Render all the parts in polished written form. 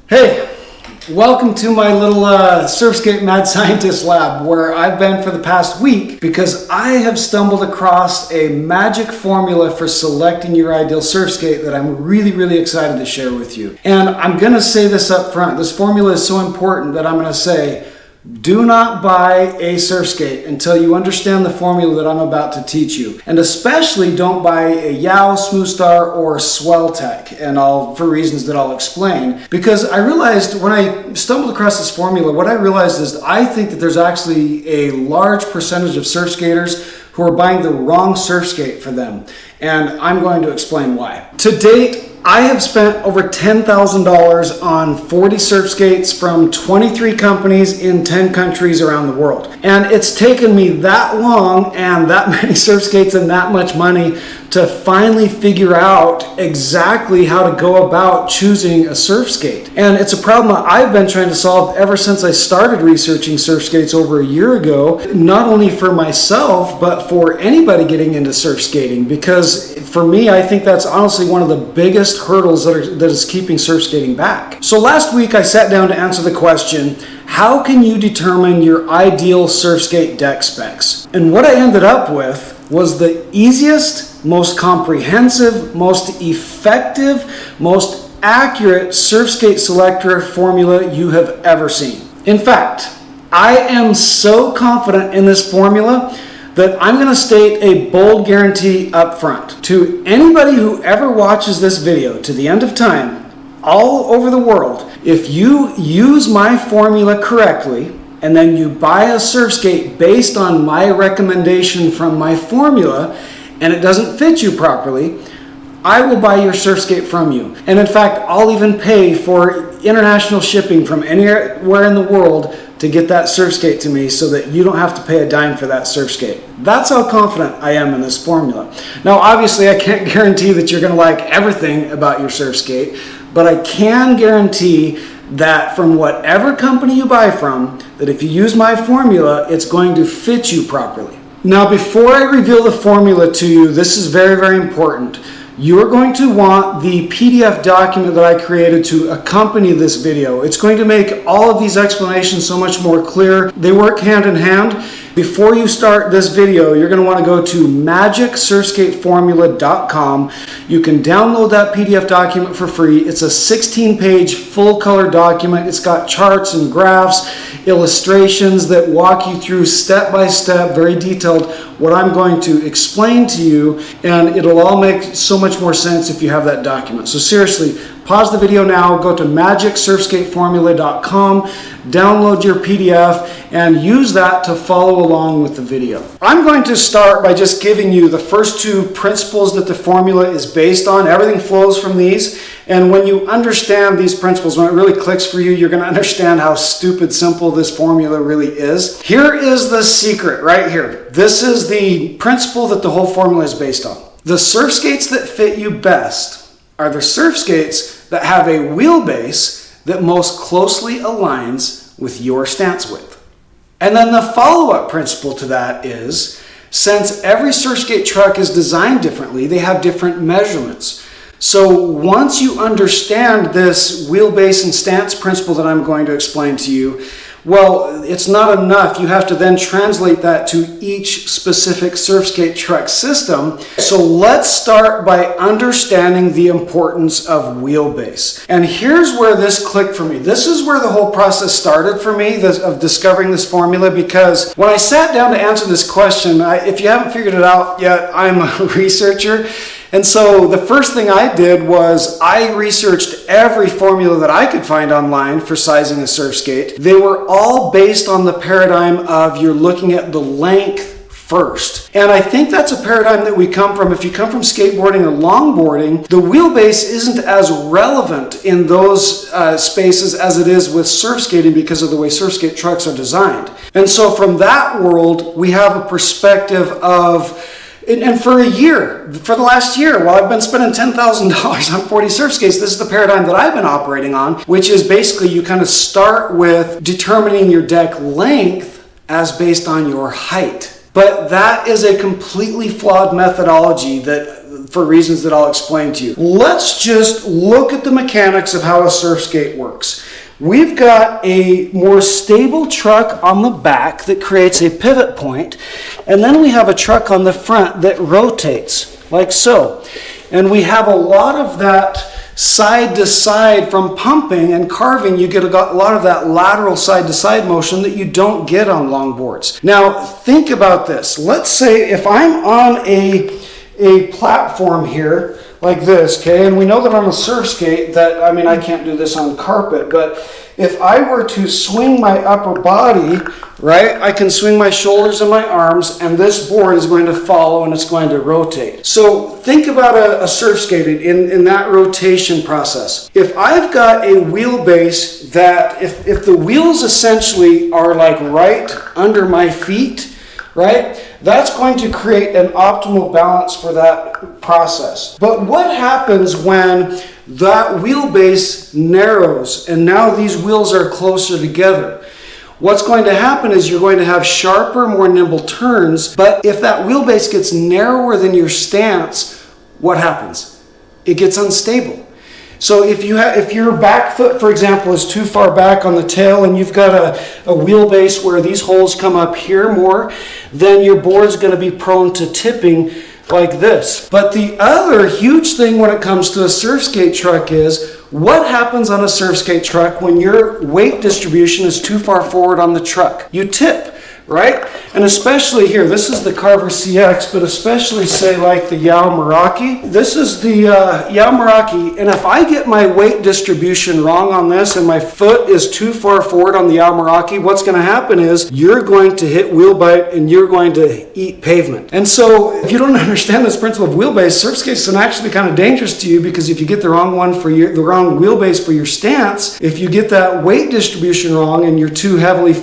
Hey, welcome to my little Surfskate Mad Scientist lab where I've been for the past week because I have stumbled across a magic formula for selecting your ideal surf skate that I'm really excited to share with you. And I'm going to say this up front. This formula is so important that I'm going to say, do not buy a surf skate until you understand the formula that I'm about to teach you. And especially don't buy a Yow, Smooth Star, or Swell Tech, for reasons that I'll explain. Because I realized when I stumbled across this formula, what I realized is I think that there's actually a large percentage of surf skaters who are buying the wrong surf skate for them. And I'm going to explain why. To date, I have spent over $10,000 on 40 surf skates from 23 companies in 10 countries around the world. And it's taken me that long and that many surf skates and that much money to finally figure out exactly how to go about choosing a surf skate. And it's a problem that I've been trying to solve ever since I started researching surf skates over a year ago, not only for myself, but for anybody getting into surf skating. Because for me, I think that's honestly one of the biggest hurdles that is keeping surf skating back. So last week I sat down to answer the question, how can you determine your ideal surf skate deck specs? And what I ended up with was the easiest, most comprehensive, most effective, most accurate Surfskate Selector formula you have ever seen. In fact, I am so confident in this formula that I'm going to state a bold guarantee up front. To anybody who ever watches this video to the end of time, all over the world, if you use my formula correctly, and then you buy a surf skate based on my recommendation from my formula, and it doesn't fit you properly, I will buy your surf skate from you. And in fact, I'll even pay for international shipping from anywhere in the world to get that surf skate to me so that you don't have to pay a dime for that surf skate. That's how confident I am in this formula. Now, obviously, I can't guarantee that you're going to like everything about your surf skate, but I can guarantee that from whatever company you buy from, that if you use my formula, it's going to fit you properly. Now, before I reveal the formula to you, this is very important. You're going to want the PDF document that I created to accompany this video. It's going to make all of these explanations so much more clear. They work hand in hand. Before you start this video, you're going to want to go to magicsurfskateformula.com. You can download that PDF document for free. It's a 16-page full-color document. It's got charts and graphs, illustrations that walk you through step-by-step, very detailed, what I'm going to explain to you, and it'll all make so much more sense if you have that document. So seriously, pause the video now, go to magicsurfskateformula.com, download your PDF, and use that to follow along with the video. I'm going to start by just giving you the first two principles that the formula is based on. Everything flows from these, and when you understand these principles, when it really clicks for you, you're going to understand how stupid simple this formula really is. Here is the secret right here. This is the principle that the whole formula is based on. The surf skates that fit you best are the surf skates that have a wheelbase that most closely aligns with your stance width. And then the follow-up principle to that is, since every surf skate truck is designed differently, they have different measurements. So once you understand this wheelbase and stance principle that I'm going to explain to you, well, it's not enough. You have to then translate that to each specific surfskate truck system. So let's start by understanding the importance of wheelbase. And here's where this clicked for me. This is where the whole process started for me, of discovering this formula, because when I sat down to answer this question, if you haven't figured it out yet, I'm a researcher. And so the first thing I did was I researched every formula that I could find online for sizing a surf skate. They were all based on the paradigm of you're looking at the length first. And I think that's a paradigm that we come from. If you come from skateboarding or longboarding, the wheelbase isn't as relevant in those spaces as it is with surf skating because of the way surf skate trucks are designed. And so from that world, we have a perspective of, and for the last year, while I've been spending $10,000 on 40 surf skates, this is the paradigm that I've been operating on, which is basically you kind of start with determining your deck length as based on your height. But that is a completely flawed methodology that for reasons that I'll explain to you. Let's just look at the mechanics of how a surf skate works. We've got a more stable truck on the back that creates a pivot point, and then we have a truck on the front that rotates, like so. And we have a lot of that side to side from pumping and carving. You get a lot of that lateral side to side motion that you don't get on longboards. Now, think about this. Let's say if I'm on a platform here, like this, okay, and we know that on a surf skate that, I mean, I can't do this on carpet, but if I were to swing my upper body, right, I can swing my shoulders and my arms, and this board is going to follow and it's going to rotate. So think about a surf skate in that rotation process. If I've got a wheelbase that, if the wheels essentially are like right under my feet, right, that's going to create an optimal balance for that process. But what happens when that wheelbase narrows and now these wheels are closer together? What's going to happen is you're going to have sharper, more nimble turns, but if that wheelbase gets narrower than your stance, what happens? It gets unstable. So if your back foot, for example, is too far back on the tail and you've got a wheelbase where these holes come up here more, then your board's going to be prone to tipping like this. But the other huge thing when it comes to a surf skate truck is what happens on a surf skate truck when your weight distribution is too far forward on the truck? You tip, right? And especially here, this is the Carver CX, but especially say like the Yao Meraki. This is the Yao Meraki, and if I get my weight distribution wrong on this and my foot is too far forward on the Yao Meraki, what's going to happen is you're going to hit wheel bite and you're going to eat pavement. And so if you don't understand this principle of wheelbase, surf skates can actually be kind of dangerous to you, because if you get the wrong one for the wrong wheelbase for your stance, if you get that weight distribution wrong and you're too heavily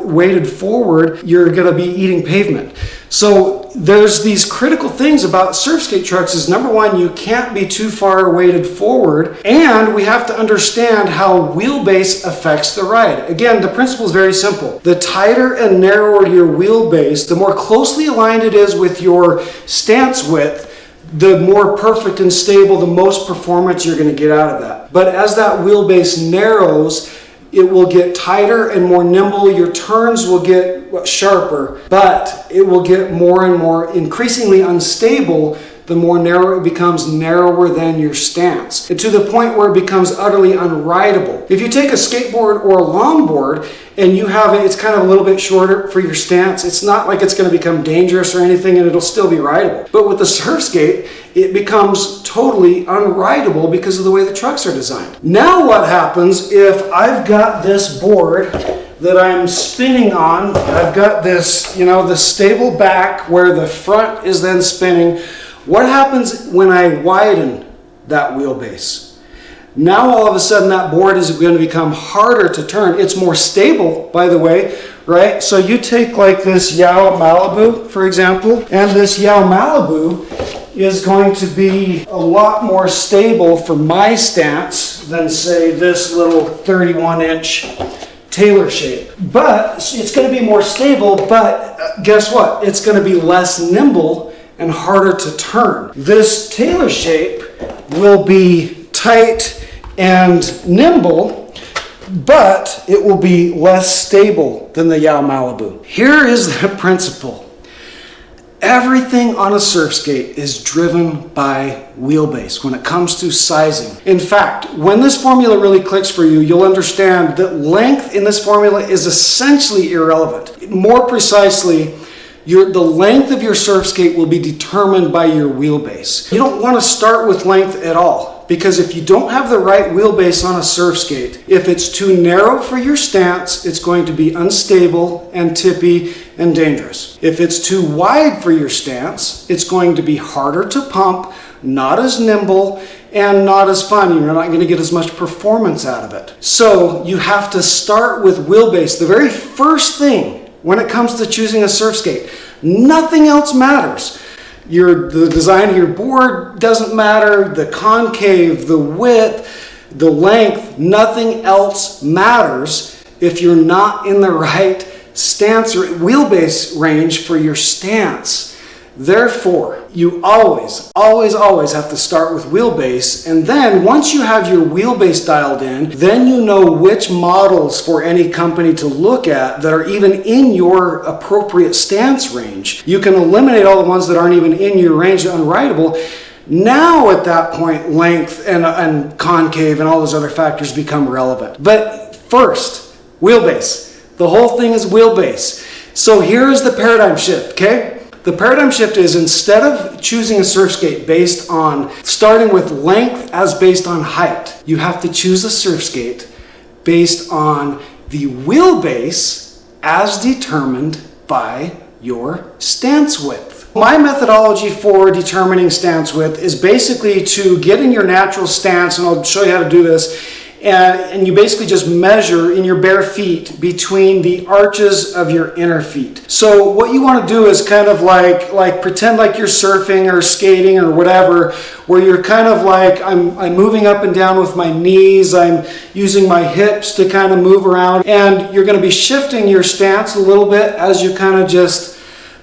weighted forward, you're going to be eating pavement. So there's these critical things about surf skate trucks is, number one, you can't be too far weighted forward, and we have to understand how wheelbase affects the ride. Again, the principle is very simple. The tighter and narrower your wheelbase, the more closely aligned it is with your stance width, the more perfect and stable, the most performance you're going to get out of that. But as that wheelbase narrows, it will get tighter and more nimble. Your turns will get sharper, but it will get more and more increasingly unstable the more narrow it becomes, narrower than your stance, and to the point where it becomes utterly unrideable. If you take a skateboard or a longboard and you have it, it's kind of a little bit shorter for your stance, it's not like it's going to become dangerous or anything, and it'll still be rideable. But with the surf skate, it becomes totally unrideable because of the way the trucks are designed. Now what happens if I've got this board that I'm spinning on, I've got this, the stable back where the front is then spinning. What happens when I widen that wheelbase? Now all of a sudden that board is going to become harder to turn. It's more stable, by the way, right? So you take like this Yao Malibu, for example, and this Yao Malibu is going to be a lot more stable for my stance than, say, this little 31-inch Taylor shape. But it's going to be more stable, but guess what? It's going to be less nimble and harder to turn. This Taylor shape will be tight and nimble, but it will be less stable than the Yao Malibu. Here is the principle. Everything on a surf skate is driven by wheelbase when it comes to sizing. In fact, when this formula really clicks for you, you'll understand that length in this formula is essentially irrelevant. More precisely, the length of your surf skate will be determined by your wheelbase. You don't want to start with length at all, because if you don't have the right wheelbase on a surf skate, if it's too narrow for your stance, it's going to be unstable and tippy and dangerous. If it's too wide for your stance, it's going to be harder to pump, not as nimble, and not as fun. You're not going to get as much performance out of it. So you have to start with wheelbase. The very first thing when it comes to choosing a surf skate, nothing else matters. The design of your board doesn't matter, the concave, the width, the length, nothing else matters if you're not in the right stance or wheelbase range for your stance. Therefore, you always have to start with Wheelbase, and then once you have your Wheelbase dialed in, then you know which models for any company to look at that are even in your appropriate stance range. You can eliminate all the ones that aren't even in your range, unrideable. Now at that point, length and concave and all those other factors become relevant. But first, Wheelbase. The whole thing is Wheelbase. So here's the paradigm shift, okay? The paradigm shift is, instead of choosing a surf skate based on starting with length as based on height, you have to choose a surf skate based on the wheelbase as determined by your stance width. My methodology for determining stance width is basically to get in your natural stance, and I'll show you how to do this. And you basically just measure in your bare feet between the arches of your inner feet. So what you want to do is kind of like pretend like you're surfing or skating or whatever, where you're kind of like, I'm moving up and down with my knees, I'm using my hips to kind of move around, and you're going to be shifting your stance a little bit as you kind of just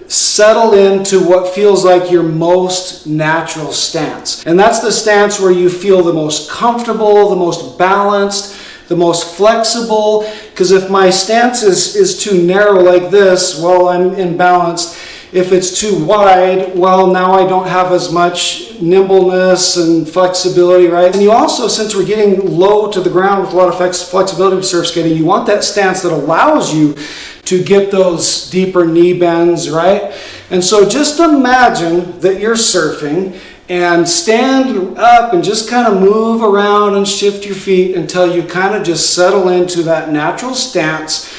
settle into what feels like your most natural stance. And that's the stance where you feel the most comfortable, the most balanced, the most flexible. Because if my stance is too narrow like this, well, I'm imbalanced. If it's too wide, well, now I don't have as much nimbleness and flexibility, right? And you also, since we're getting low to the ground with a lot of flexibility with surf skating, you want that stance that allows you to get those deeper knee bends, right? And so just imagine that you're surfing and stand up and just kind of move around and shift your feet until you kind of just settle into that natural stance,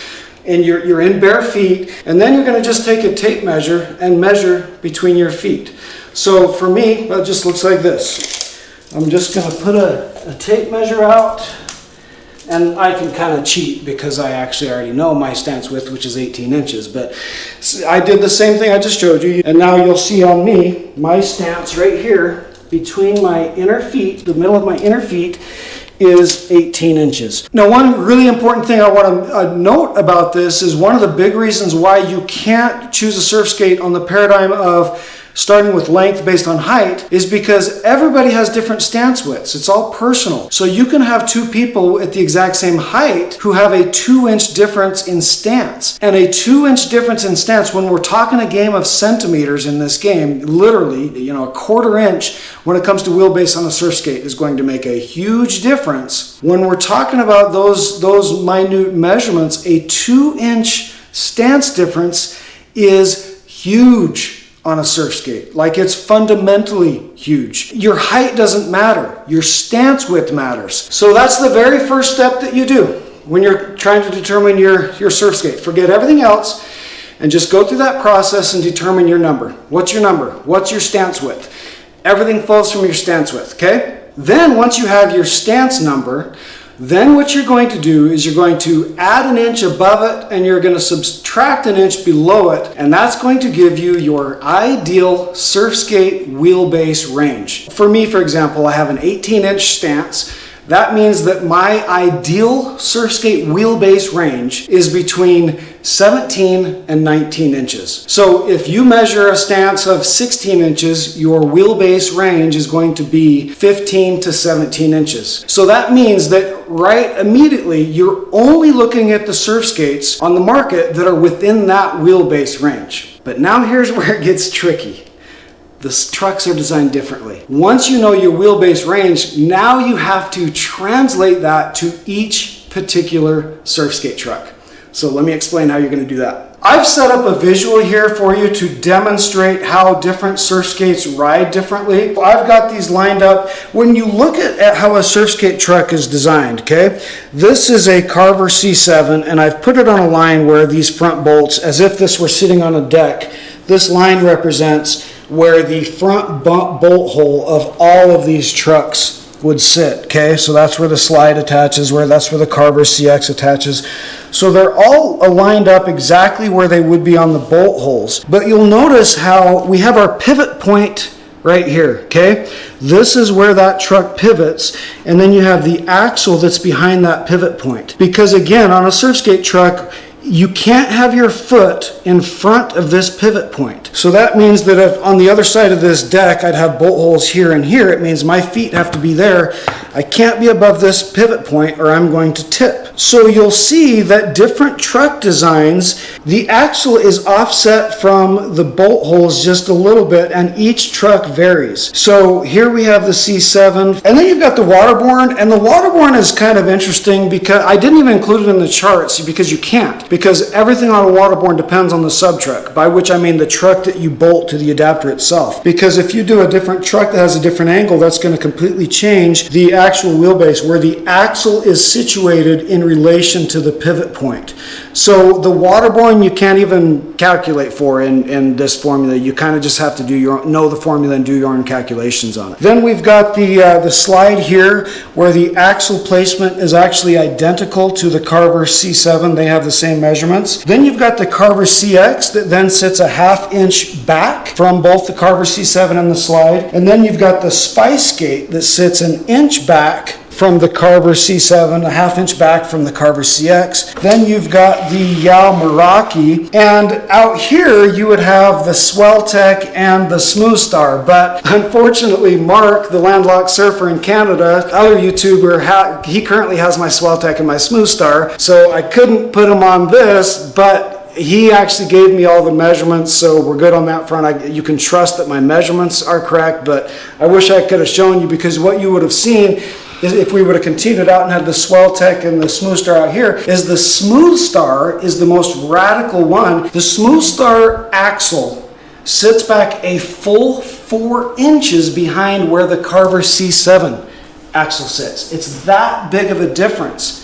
and you're in bare feet, and then you're going to just take a tape measure and measure between your feet. So for me, that just looks like this. I'm just going to put a tape measure out, and I can kind of cheat because I actually already know my stance width, which is 18 inches. But I did the same thing I just showed you, and now you'll see on me, my stance right here between my inner feet, the middle of my inner feet, is 18 inches. Now, one really important thing I want to note about this is one of the big reasons why you can't choose a surf skate on the paradigm of starting with length based on height is because everybody has different stance widths. It's all personal. So you can have two people at the exact same height who have a 2-inch difference in stance. And a 2-inch difference in stance, when we're talking a game of centimeters in this game, literally, a 1/4 inch when it comes to wheelbase on a surf skate is going to make a huge difference. When we're talking about those minute measurements, a 2-inch stance difference is huge on a surf skate. Like, it's fundamentally huge. Your height doesn't matter. Your stance width matters. So that's the very first step that you do when you're trying to determine your surf skate. Forget everything else and just go through that process and determine your number. What's your number? What's your stance width? Everything flows from your stance width, okay? Then once you have your stance number, then what you're going to do is you're going to add an inch above it, and you're going to subtract an inch below it, and that's going to give you your ideal surf skate wheelbase range. For me, for example, I have an 18-inch stance. That means that my ideal surf skate wheelbase range is between 17 and 19 inches. So if you measure a stance of 16 inches, your wheelbase range is going to be 15 to 17 inches. So that means that right immediately, you're only looking at the surf skates on the market that are within that wheelbase range. But now here's where it gets tricky. The trucks are designed differently. Once you know your wheelbase range, now you have to translate that to each particular surf skate truck. So let me explain how you're going to do that. I've set up a visual here for you to demonstrate how different surf skates ride differently. I've got these lined up. When you look at how a surf skate truck is designed, okay, this is a Carver C7, and I've put it on a line where these front bolts, as if this were sitting on a deck, this line represents where the front bolt hole of all of these trucks would sit, okay? So that's where the slide attaches, that's where the Carver CX attaches. So they're all lined up exactly where they would be on the bolt holes. But you'll notice how we have our pivot point right here, okay? This is where that truck pivots, and then you have the axle that's behind that pivot point. Because again, on a surf skate truck, you can't have your foot in front of this pivot point. So that means that if on the other side of this deck I'd have bolt holes here and here, it means my feet have to be there. I can't be above this pivot point or I'm going to tip. So you'll see that different truck designs, the axle is offset from the bolt holes just a little bit, and each truck varies. So here we have the C7, and then you've got the waterborne, and the waterborne is kind of interesting because I didn't even include it in the charts because you can't, because everything on a waterborne depends on the subtruck, by which I mean the truck that you bolt to the adapter itself. Because if you do a different truck that has a different angle, that's going to completely change the actual wheelbase, where the axle is situated in relation to the pivot point. So the waterborne you can't even calculate for in this formula. You kind of just have to know the formula and do your own calculations on it. Then we've got the slide here where the axle placement is actually identical to the Carver C7. They have the same measurements. Then you've got the Carver CX that then sits a 1/2 inch back from both the Carver C7 and the slide. And then you've got the Surfskate that sits an inch back from the Carver C7, a 1/2 inch back from the Carver CX. Then you've got the Yao Meraki, and out here you would have the Swelltech and the Smooth Star. But unfortunately, Mark, the landlocked surfer in Canada, other YouTuber, he currently has my Swelltech and my Smooth Star, so I couldn't put him on this, but he actually gave me all the measurements, so we're good on that front. You can trust that my measurements are correct, but I wish I could have shown you, because what you would have seen is, if we would have continued out and had the Swelltech and the Smooth Star out here, is the Smooth Star is the most radical one. The Smooth Star axle sits back a full 4 inches behind where the Carver C7 axle sits. It's that big of a difference.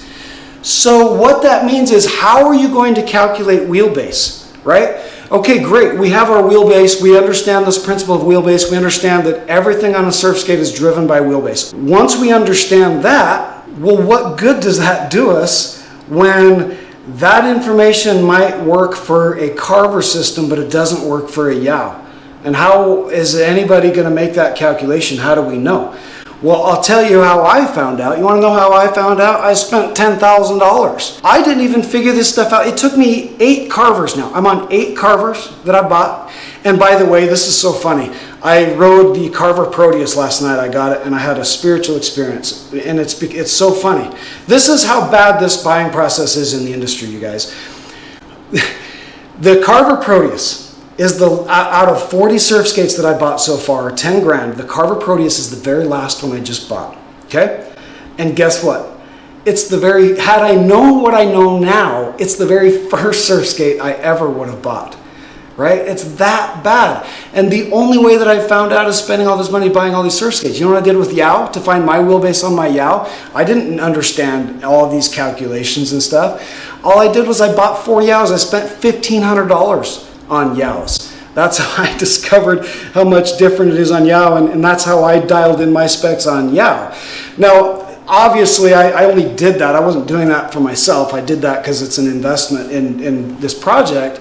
So what that means is, how are you going to calculate wheelbase, right? Okay, great. We have our wheelbase. We understand this principle of wheelbase. We understand that everything on a surf skate is driven by wheelbase. Once we understand that, well, what good does that do us when that information might work for a Carver system, but it doesn't work for a Yao? And how is anybody going to make that calculation? How do we know? Well, I'll tell you how I found out. You want to know how I found out? I spent $10,000. I didn't even figure this stuff out. It took me 8 Carvers now. I'm on 8 Carvers that I bought. And by the way, this is so funny. I rode the Carver Proteus last night. I got it, and I had a spiritual experience. And it's so funny. This is how bad this buying process is in the industry, you guys. The Carver Proteus is out of 40 surf skates that I bought so far, 10 grand, the Carver Proteus is the very last one I just bought, okay? And guess what? Had I known what I know now, it's the very first surf skate I ever would have bought, right? It's that bad. And the only way that I found out is spending all this money buying all these surf skates. You know what I did with Yao to find my wheelbase on my Yao? I didn't understand all of these calculations and stuff. All I did was I bought 4 Yaos. I spent $1,500 on Yaos. That's how I discovered how much different it is on Yao, and that's how I dialed in my specs on Yao. Now, obviously, I only did that. I wasn't doing that for myself. I did that because it's an investment in this project.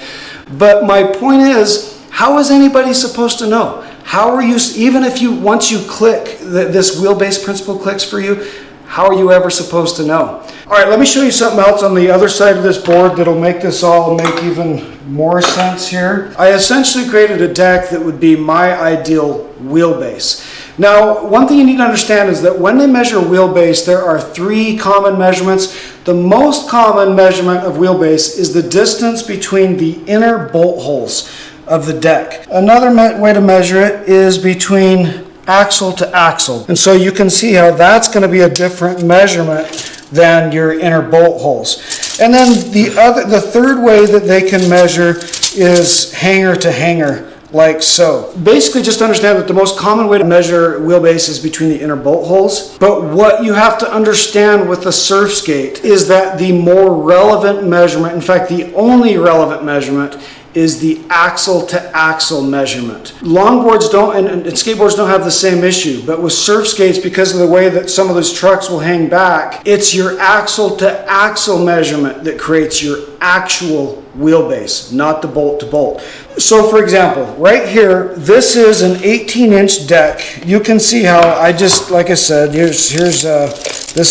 But my point is, how is anybody supposed to know? How are you, even if once you click, this wheelbase principle clicks for you, how are you ever supposed to know? All right, let me show you something else on the other side of this board that'll make this all make even more sense here. I essentially created a deck that would be my ideal wheelbase. Now, one thing you need to understand is that when they measure wheelbase, there are 3 common measurements. The most common measurement of wheelbase is the distance between the inner bolt holes of the deck. Another way to measure it is between axle to axle. And so you can see how that's going to be a different measurement than your inner bolt holes. And then the third way that they can measure is hanger to hanger, like so. Basically, just understand that the most common way to measure wheelbase is between the inner bolt holes. But what you have to understand with the surf skate is that the more relevant measurement, in fact, the only relevant measurement, is the axle to axle measurement. Longboards don't, and skateboards don't have the same issue, but with surf skates, because of the way that some of those trucks will hang back, it's your axle to axle measurement that creates your actual wheelbase, not the bolt to bolt. So for example, right here, this is an 18-inch deck. You can see how I just, like I said, this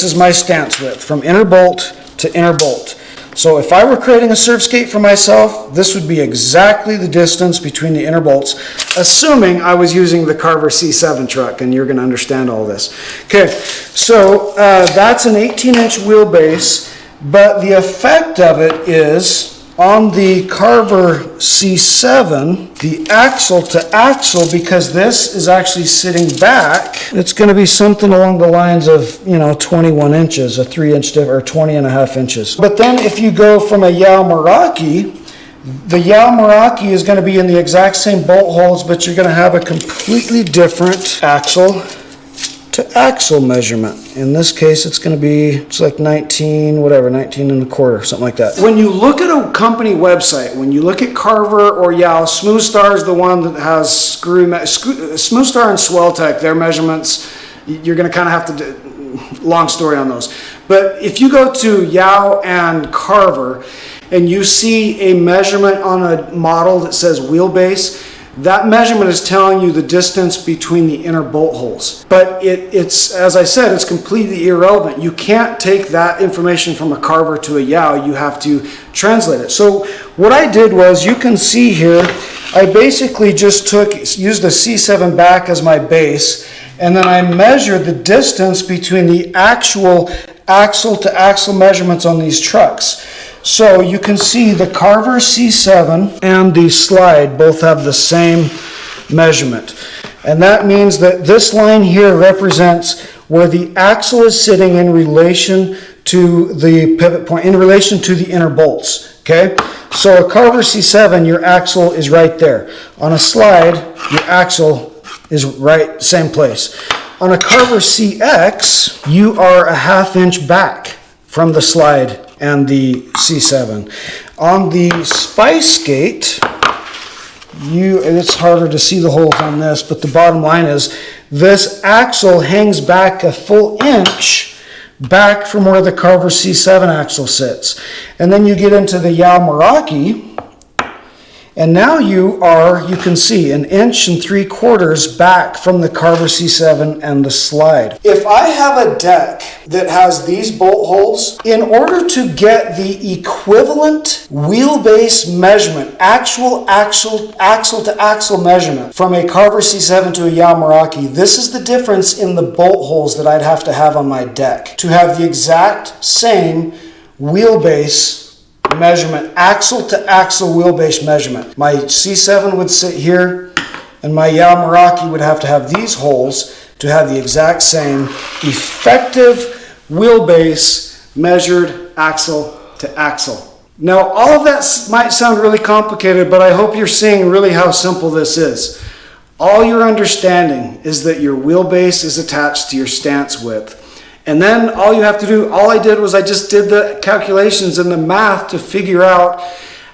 is my stance width from inner bolt to inner bolt. So if I were creating a Surfskate for myself, this would be exactly the distance between the inner bolts, assuming I was using the Carver C7 truck, and you're going to understand all this. Okay, so that's an 18-inch wheelbase, but the effect of it is on the Carver C7, the axle to axle, because this is actually sitting back, it's going to be something along the lines of, 21 inches, a 3-inch or 20.5 inches. But then if you go from a Yao Meraki, the Yao Meraki is going to be in the exact same bolt holes, but you're going to have a completely different axle to axle measurement. In this case, it's going to be, it's like 19 and a quarter, something like that. When you look at a company website, when you look at Carver or Yao, Smooth Star is the one that has Smooth Star and Swelltech, their measurements, you're going to kind of have to do, long story on those. But if you go to Yao and Carver and you see a measurement on a model that says wheelbase, that measurement is telling you the distance between the inner bolt holes. But it's, as I said, it's completely irrelevant. You can't take that information from a Carver to a Yao. You have to translate it. So what I did was, you can see here, I basically just used the C7 back as my base, and then I measured the distance between the actual axle to axle measurements on these trucks. So you can see the Carver C7 and the Slide both have the same measurement. And that means that this line here represents where the axle is sitting in relation to the pivot point, in relation to the inner bolts. Okay? So a Carver C7, your axle is right there. On a Slide, your axle is right, same place. On a Carver CX, you are a 1/2 inch back from the Slide and the C7. On the Surfskate, and it's harder to see the holes on this, but the bottom line is this axle hangs back a full inch back from where the Carver C7 axle sits. And then you get into the Yao Meraki, and now you can see 1.75 inches back from the Carver C7 and the Slide. If I have a deck that has these bolt holes, in order to get the equivalent wheelbase measurement, actual axle to axle measurement from a Carver C7 to a Yao Meraki, this is the difference in the bolt holes that I'd have to have on my deck to have the exact same wheelbase measurement, axle to axle wheelbase measurement. My C7 would sit here, and my Yao Meraki would have to have these holes to have the exact same effective wheelbase measured axle to axle. Now, all of that might sound really complicated, but I hope you're seeing really how simple this is. All you're understanding is that your wheelbase is attached to your stance width. And then all you have to do, all I did was I just did the calculations and the math to figure out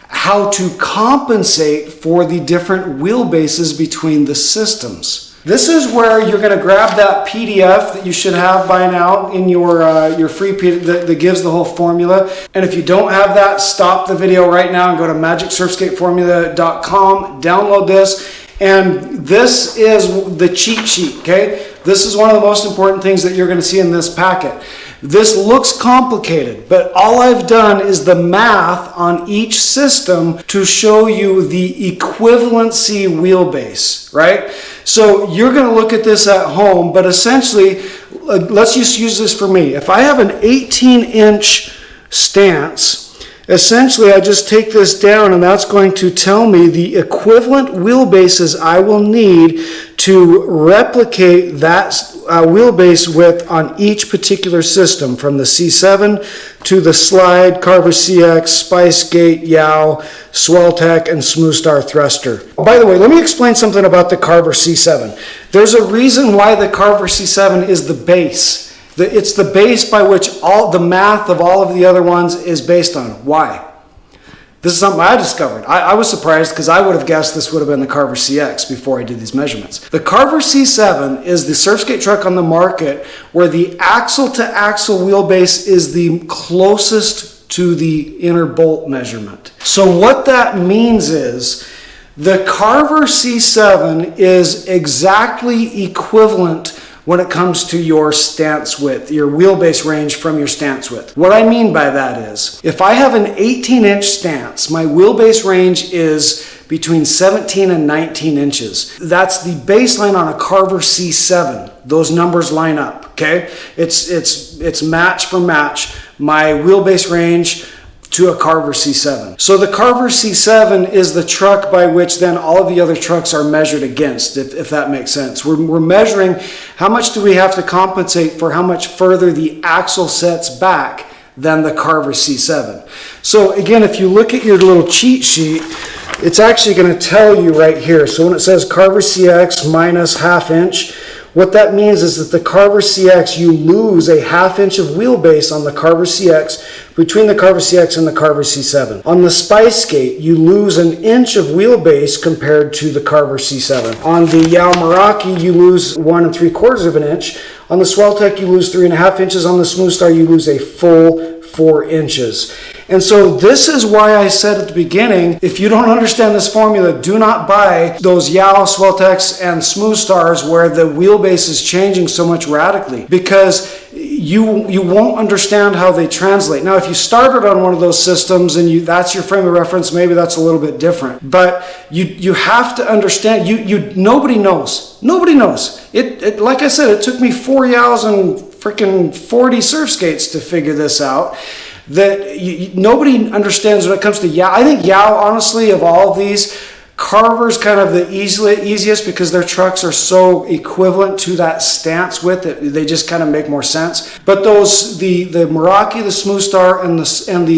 how to compensate for the different wheelbases between the systems. This is where you're going to grab that PDF that you should have by now in your free PDF that gives the whole formula. And if you don't have that, stop the video right now and go to magicsurfskateformula.com, download this. And this is the cheat sheet, okay? This is one of the most important things that you're going to see in this packet. This looks complicated, but all I've done is the math on each system to show you the equivalency wheelbase, right? So you're going to look at this at home, but essentially, let's just use this for me. If I have an 18-inch stance, essentially I just take this down, and that's going to tell me the equivalent wheelbases I will need to replicate that wheelbase width on each particular system, from the C7 to the Slide, Carver CX, Surfskate, Yao, Swelltech, and Smooth Star Thruster. By the way, let me explain something about the Carver C7. There's a reason why the Carver C7 is the base. It's the base by which all the math of all of the other ones is based on. Why? This is something I discovered. I was surprised because I would have guessed this would have been the Carver CX before I did these measurements. The Carver C7 is the Surfskate truck on the market where the axle to axle wheelbase is the closest to the inner bolt measurement. So what that means is the Carver C7 is exactly equivalent when it comes to your stance width, your wheelbase range from your stance width. What I mean by that is, if I have an 18-inch stance, my wheelbase range is between 17 and 19 inches. That's the baseline on a Carver C7. Those numbers line up, okay? It's match for match, my wheelbase range to a Carver C7. So the Carver C7 is the truck by which then all of the other trucks are measured against, if that makes sense. We're measuring how much do we have to compensate for how much further the axle sets back than the Carver C7. So again, if you look at your little cheat sheet, it's actually going to tell you right here. So when it says Carver CX minus ½ inch, what that means is that the Carver CX, you lose a ½ inch of wheelbase on the Carver CX between the Carver CX and the Carver C7. On the Spice Skate, you lose an inch of wheelbase compared to the Carver C7. On the Yao Meraki, you lose 1 3/4 of an inch. On the Swelltech, you lose 3½ inches. On the Smooth Star, you lose a full 4 inches. And so this is why I said at the beginning, if you don't understand this formula, do not buy those Yao, Swelltechs, and Smooth Stars where the wheelbase is changing so much radically, because you won't understand how they translate. Now, if you started on one of those systems and that's your frame of reference, maybe that's a little bit different. But you have to understand, nobody knows. Nobody knows. It like I said, it took me 4 Yaos and freaking 40 Surfskates to figure this out. That nobody understands when it comes to Yao. I think Yao, honestly, of all of these, Carver's kind of the easiest because their trucks are so equivalent to that stance width that they just kind of make more sense. But those, the Meraki, the Smooth Star, and the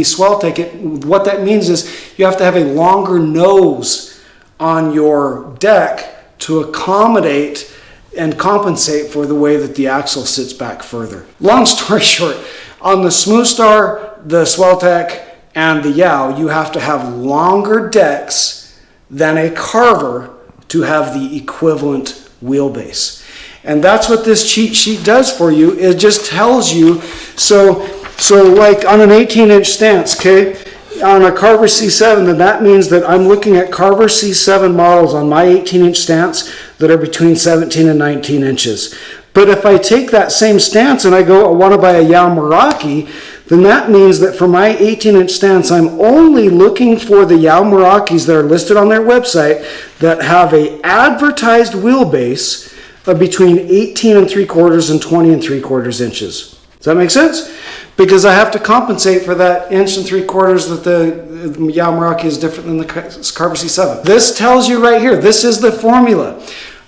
Swelltech, what that means is you have to have a longer nose on your deck to accommodate and compensate for the way that the axle sits back further. Long story short, on the Smooth Star, the Swelltech, and the Yao, you have to have longer decks than a Carver to have the equivalent wheelbase. And that's what this cheat sheet does for you. It just tells you, so like on an 18-inch stance, okay, on a Carver C7, then that means that I'm looking at Carver C7 models on my 18-inch stance that are between 17 and 19 inches. But if I take that same stance and I want to buy a Yao Meraki, then that means that for my 18-inch stance, I'm only looking for the Yao Merakis that are listed on their website that have a advertised wheelbase of between 18 3/4 and 20 3/4 inches. Does that make sense? Because I have to compensate for that 1 3/4 that the Yao Meraki is different than the Carver C7. This tells you right here, this is the formula.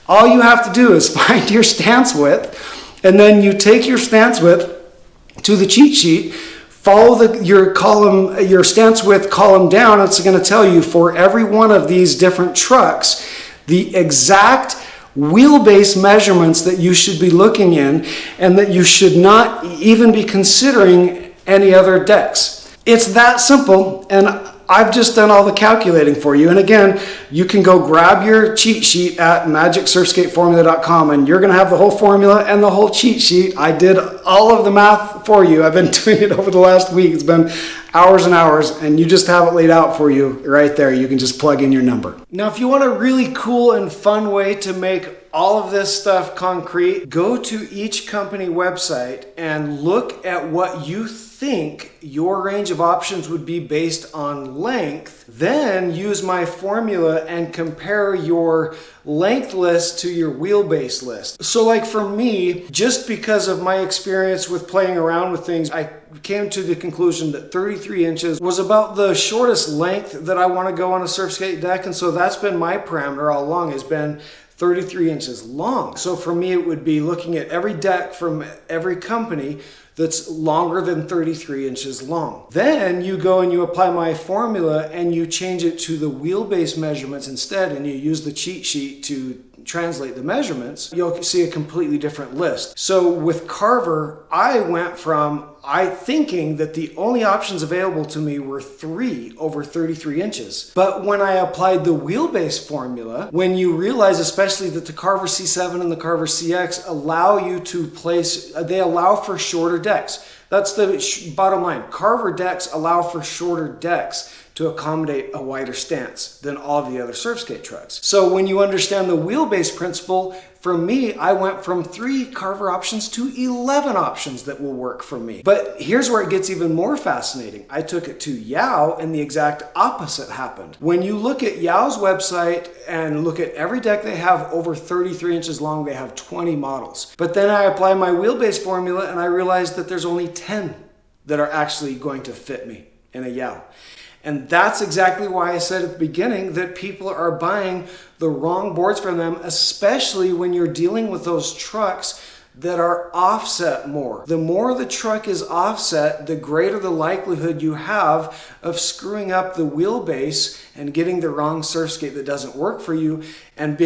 All you have to do is find your stance width, and then you take your stance width to the cheat sheet, follow your stance width column down. It's going to tell you for every one of these different trucks the exact wheelbase measurements that you should be looking in, and that you should not even be considering any other decks. It's that simple, and I've just done all the calculating for you. And again, you can go grab your cheat sheet at magicsurfskateformula.com, and you're going to have the whole formula and the whole cheat sheet. I did all of the math for you. I've been doing it over the last week. It's been hours and hours, and you just have it laid out for you right there. You can just plug in your number. Now, if you want a really cool and fun way to make all of this stuff concrete, go to each company website and look at what you think your range of options would be based on length. Then use my formula and compare your length list to your wheelbase list. So like for me, just because of my experience with playing around with things, I came to the conclusion that 33 inches was about the shortest length that I want to go on a Surfskate deck. And so that's been my parameter all along, has been 33 inches long. So for me, it would be looking at every deck from every company that's longer than 33 inches long. Then you go and you apply my formula and you change it to the wheelbase measurements instead, and you use the cheat sheet to translate the measurements. You'll see a completely different list. So with Carver, I went from thinking that the only options available to me were 3 over 33 inches. But when I applied the wheelbase formula, when you realize especially that the Carver C7 and the Carver CX allow you to place, they allow for shorter decks. That's the bottom line. Carver decks allow for shorter decks to accommodate a wider stance than all of the other Surfskate trucks. So when you understand the wheelbase principle, For me, I went from 3 Carver options to 11 options that will work for me. But here's where it gets even more fascinating. I took it to Yao and the exact opposite happened. When you look at Yao's website and look at every deck they have over 33 inches long, they have 20 models. But then I apply my Wheelbase formula and I realized that there's only 10 that are actually going to fit me in a Yao. And that's exactly why I said at the beginning that people are buying the wrong boards from them, especially when you're dealing with those trucks that are offset more. The more the truck is offset, the greater the likelihood you have of screwing up the wheelbase and getting the wrong surf skate that doesn't work for you and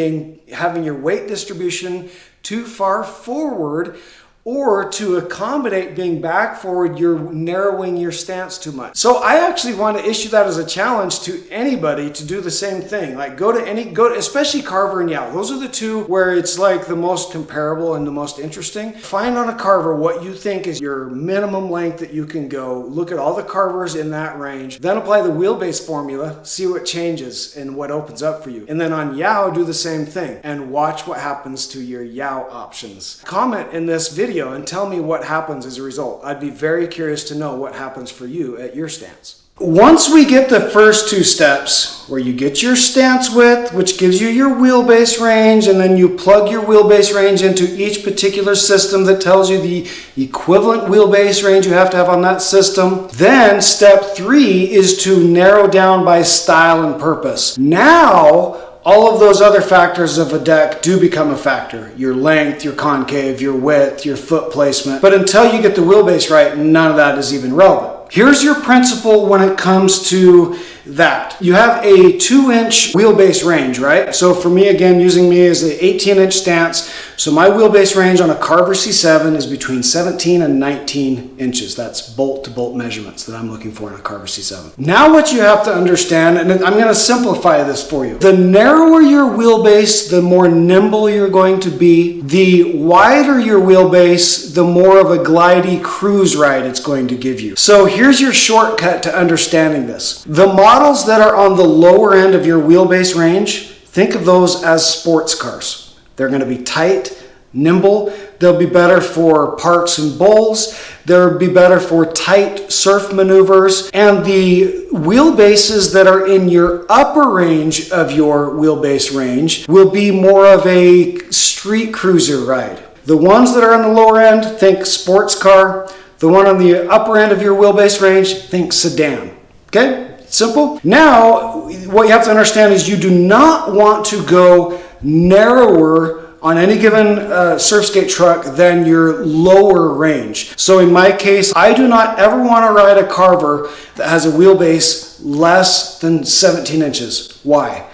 having your weight distribution too far forward, or to accommodate being back forward, you're narrowing your stance too much. So I actually want to issue that as a challenge to anybody to do the same thing. Like especially Carver and Yao. Those are the two where it's like the most comparable and the most interesting. Find on a Carver what you think is your minimum length that you can go. Look at all the Carvers in that range. Then apply the Wheelbase formula, see what changes and what opens up for you. And then on Yao, do the same thing and watch what happens to your Yao options. Comment in this video and tell me what happens as a result. I'd be very curious to know what happens for you at your stance. Once we get the first 2 steps, where you get your stance width, which gives you your wheelbase range, and then you plug your wheelbase range into each particular system that tells you the equivalent wheelbase range you have to have on that system. Then step 3 is to narrow down by style and purpose. Now, all of those other factors of a deck do become a factor. Your length, your concave, your width, your foot placement. But until you get the wheelbase right, none of that is even relevant. Here's your principle when it comes to that. You have a 2-inch wheelbase range, right? So for me, again, using me as an 18-inch stance, so my wheelbase range on a Carver C7 is between 17 and 19 inches. That's bolt-to-bolt measurements that I'm looking for in a Carver C7. Now what you have to understand, and I'm going to simplify this for you. The narrower your wheelbase, the more nimble you're going to be. The wider your wheelbase, the more of a glidey cruise ride it's going to give you. So here's your shortcut to understanding this. The models that are on the lower end of your wheelbase range, think of those as sports cars. They're going to be tight, nimble. They'll be better for parks and bowls. They'll be better for tight surf maneuvers. And the wheelbases that are in your upper range of your wheelbase range will be more of a street cruiser ride. The ones that are on the lower end, think sports car. The one on the upper end of your wheelbase range, think sedan. Okay? Simple. Now, what you have to understand is you do not want to go narrower on any given Surfskate truck than your lower range. So in my case, I do not ever want to ride a Carver that has a wheelbase less than 17 inches. Why?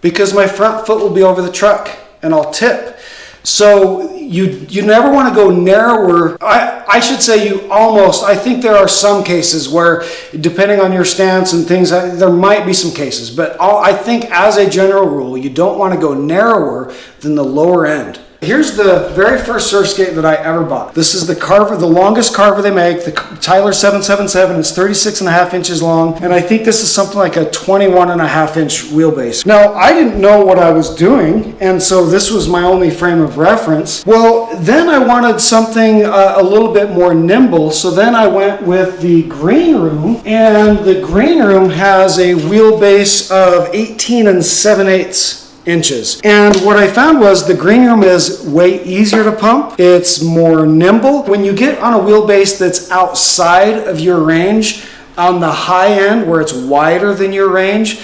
Because my front foot will be over the truck and I'll tip. So you never want to go narrower. I should say I think there are some cases where, depending on your stance and things, there might be some cases. But I think as a general rule, you don't want to go narrower than the lower end. Here's the very first surf skate that I ever bought. This is the Carver, the longest Carver they make, the Tyler 777. It's 36.5 inches long, and I think this is something like a 21.5 inch wheelbase. Now, I didn't know what I was doing, and so this was my only frame of reference. Well, then I wanted something a little bit more nimble, so then I went with the Green Room, and the Green Room has a wheelbase of 18 7/8 inches. And what I found was the Green Room is way easier to pump. It's more nimble. When you get on a wheelbase that's outside of your range, on the high end where it's wider than your range,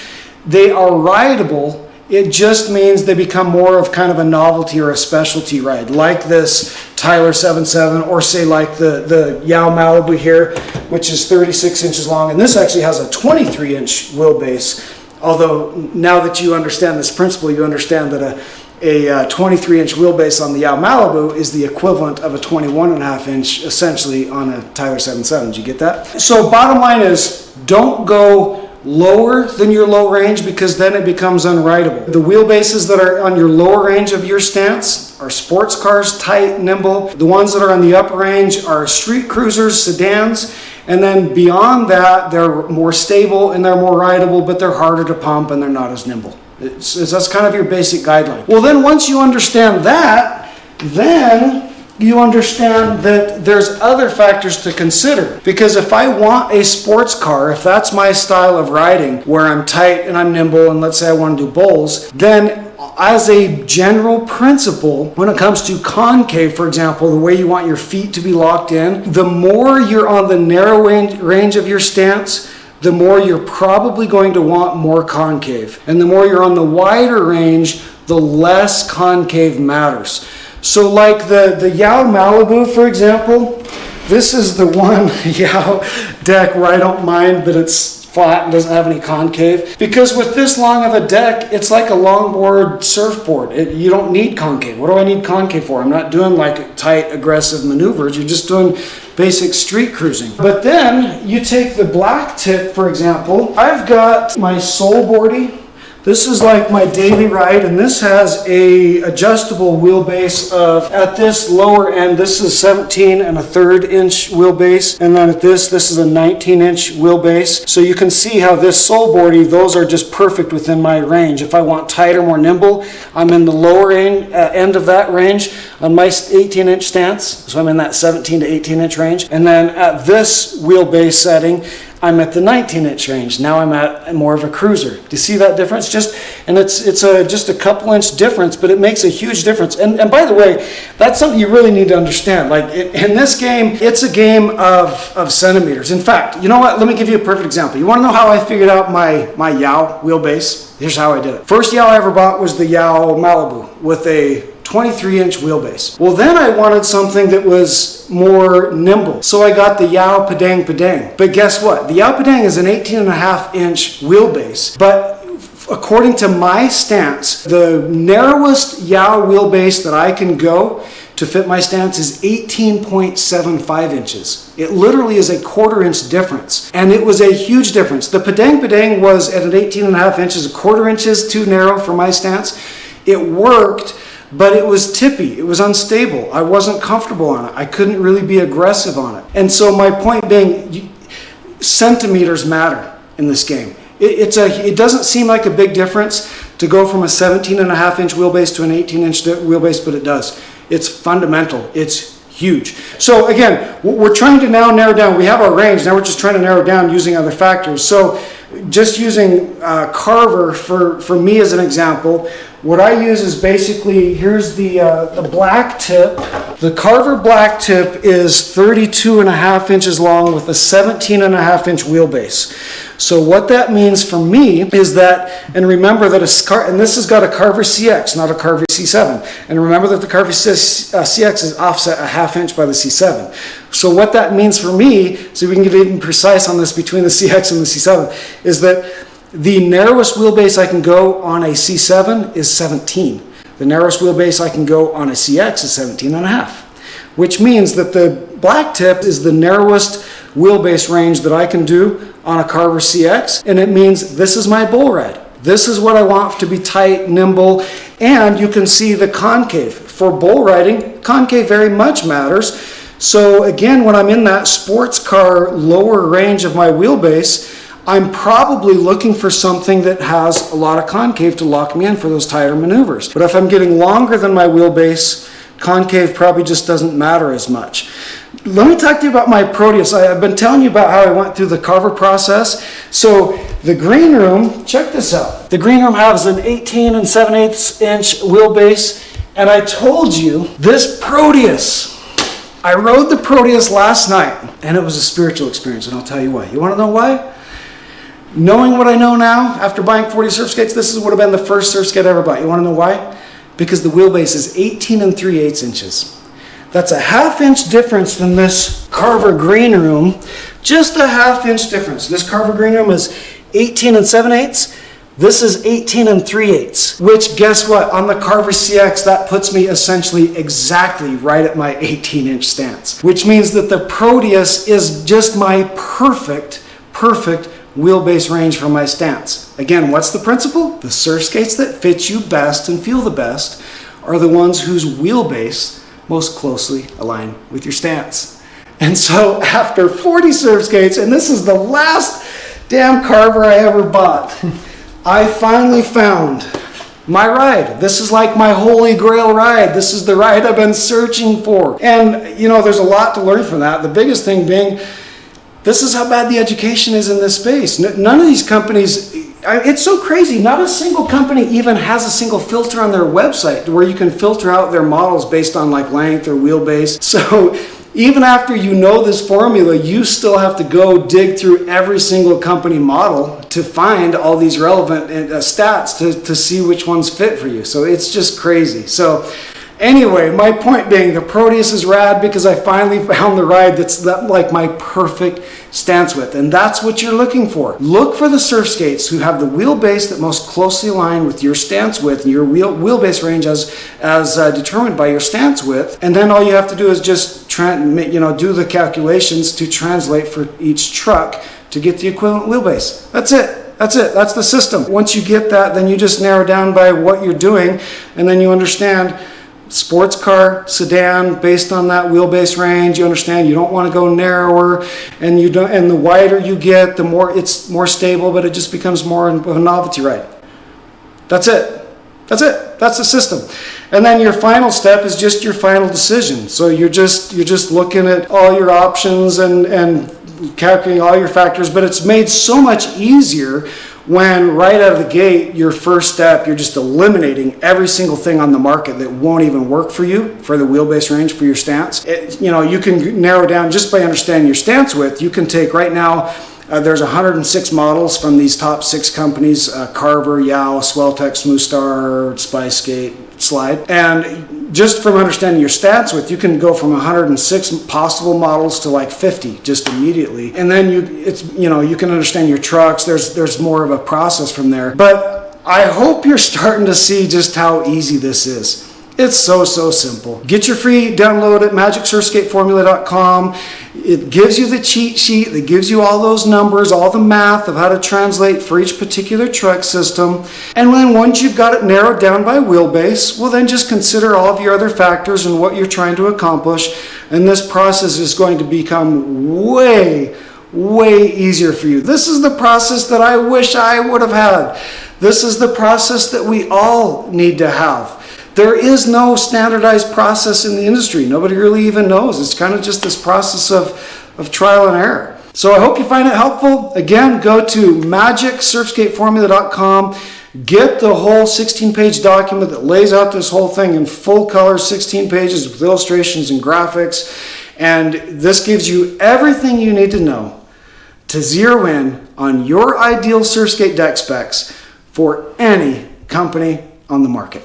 they are rideable. It just means they become more of kind of a novelty or a specialty ride, like this Tyler 77, or say like the Yao Malibu here, which is 36 inches long. And this actually has a 23-inch wheelbase. Although now that you understand this principle, you understand that a 23-inch wheelbase on the Yao Malibu is the equivalent of a 21.5 inch essentially on a Tyler 77. Did you get that? So bottom line is, don't go lower than your low range, because then it becomes unrideable. The wheelbases that are on your lower range of your stance are sports cars, tight, nimble. The ones that are on the upper range are street cruisers, sedans. And then beyond that, they're more stable and they're more rideable, but they're harder to pump and they're not as nimble. That's kind of your basic guideline. Well, then once you understand that, then you understand that there's other factors to consider. Because if I want a sports car, if that's my style of riding, where I'm tight and I'm nimble, and let's say I want to do bowls, then as a general principle, when it comes to concave, for example, the way you want your feet to be locked in, the more you're on the narrow range of your stance, the more you're probably going to want more concave. And the more you're on the wider range, the less concave matters. So like the Yao Malibu, for example, this is the one Yao deck where I don't mind that it's flat and doesn't have any concave. Because with this long of a deck, it's like a longboard surfboard. You don't need concave. What do I need concave for? I'm not doing like tight, aggressive maneuvers. You're just doing basic street cruising. But then you take the black tip, for example. I've got my soul boardy. This is like my daily ride, and this has a adjustable wheelbase of, at this lower end, this is 17 1/3 inch wheelbase, and then at this is a 19-inch wheelbase. So you can see how this soul boardy, those are just perfect within my range. If I want tighter, more nimble, I'm in the lower end of that range on my 18-inch stance, so I'm in that 17 to 18-inch range. And then at this wheelbase setting, I'm at the 19-inch range. Now I'm at more of a cruiser. Do you see that difference? It's just a couple inch difference, but it makes a huge difference. And by the way, that's something you really need to understand. Like in this game, it's a game of centimeters. In fact, you know what? Let me give you a perfect example. You want to know how I figured out my Yao wheelbase? Here's how I did it. First Yao I ever bought was the Yao Malibu with a 23-inch wheelbase. Well, then I wanted something that was more nimble. So I got the Yao Padang. But guess what? The Yao Padang is an 18.5-inch wheelbase. But according to my stance, the narrowest Yao wheelbase that I can go to fit my stance is 18.75 inches. It literally is a 1/4 inch difference. And it was a huge difference. The Padang was at an 18.5 inches, 1/4 inches too narrow for my stance. It worked, but it was tippy. It was unstable. I wasn't comfortable on it. I couldn't really be aggressive on it. And so my point being, centimeters matter in this game. It doesn't seem like a big difference to go from a 17.5-inch wheelbase to an 18-inch wheelbase, but it does. It's fundamental. It's huge. So again, we're trying to now narrow down. We have our range. Now we're just trying to narrow down using other factors. So just using Carver for me as an example, what I use is basically, here's the black tip. The Carver black tip is 32.5 inches long with a 17.5-inch wheelbase. So what that means for me is that, and remember that and this has got a Carver CX, not a Carver C7. And remember that the Carver CX is offset a 1/2 inch by the C7. So what that means for me, so we can get even precise on this between the CX and the C7, is that the narrowest wheelbase I can go on a C7 is 17. The narrowest wheelbase I can go on a CX is 17.5, which means that the black tip is the narrowest wheelbase range that I can do on a Carver CX, and it means this is my bull ride. This is what I want to be tight, nimble, and you can see the concave. For bull riding, concave very much matters. So again, when I'm in that sports car lower range of my wheelbase, I'm probably looking for something that has a lot of concave to lock me in for those tighter maneuvers. But if I'm getting longer than my wheelbase, concave probably just doesn't matter as much. Let me talk to you about my Proteus. I've been telling you about how I went through the Carver process. So the green room, check this out. The green room has an 18 7/8 inch wheelbase. And I told you, this Proteus, I rode the Proteus last night, and it was a spiritual experience, and I'll tell you why. You want to know why? Knowing what I know now, after buying 40 Surfskates, this would have been the first Surfskate I ever bought. You want to know why? Because the wheelbase is 18 3/8 inches. That's a 1/2 inch difference than this Carver green room. Just a 1/2 inch difference. This Carver green room is 18 7/8. This is 18 3/8, which guess what? On the Carver CX, that puts me essentially exactly right at my 18-inch stance, which means that the Proteus is just my perfect wheelbase range for my stance. Again, what's the principle? The Surfskates that fit you best and feel the best are the ones whose wheelbase most closely align with your stance. And so after 40 Surfskates, and this is the last damn Carver I ever bought, I finally found my ride. This is like my holy grail ride. This is the ride I've been searching for. And you know, there's a lot to learn from that. The biggest thing being, this is how bad the education is in this space. None of these companies, it's so crazy. Not a single company even has a single filter on their website where you can filter out their models based on like length or wheelbase. So even after you know this formula, you still have to go dig through every single company model to find all these relevant stats to see which ones fit for you. So it's just crazy. So anyway, my point being, the Proteus is rad because I finally found the ride that's like my perfect stance width, and that's what you're looking for. Look for the Surfskates who have the wheelbase that most closely align with your stance width and your wheelbase range as determined by your stance width, and then all you have to do is just do the calculations to translate for each truck to get the equivalent wheelbase. That's it. That's the system. Once you get that, then you just narrow down by what you're doing, and then you understand sports car, sedan, based on that wheelbase range. You understand you don't want to go narrower, and the wider you get, the more it's more stable, but it just becomes more of a novelty ride. That's it. That's the system. And then your final step is just your final decision. So you're just looking at all your options and calculating all your factors, but it's made so much easier when right out of the gate, your first step, you're just eliminating every single thing on the market that won't even work for you, for the wheelbase range, for your stance. You can narrow down just by understanding your stance width. You can take right now, there's 106 models from these top 6 companies, Carver, Yow, Swelltech, Smooth Star, Spyskate, Slide. And just from understanding your stance width, you can go from 106 possible models to like 50 just immediately. And then you can understand your trucks. There's more of a process from there. But I hope you're starting to see just how easy this is. It's so simple. Get your free download at magicsurfskateformula.com. It gives you the cheat sheet that gives you all those numbers, all the math of how to translate for each particular truck system. And then once you've got it narrowed down by wheelbase, well then just consider all of your other factors and what you're trying to accomplish. And this process is going to become way easier for you. This is the process that I wish I would have had. This is the process that we all need to have. There is no standardized process in the industry. Nobody really even knows. It's kind of just this process of trial and error. So I hope you find it helpful. Again, go to magicsurfskateformula.com. Get the whole 16-page document that lays out this whole thing in full color, 16 pages with illustrations and graphics. And this gives you everything you need to know to zero in on your ideal Surfskate deck specs for any company on the market.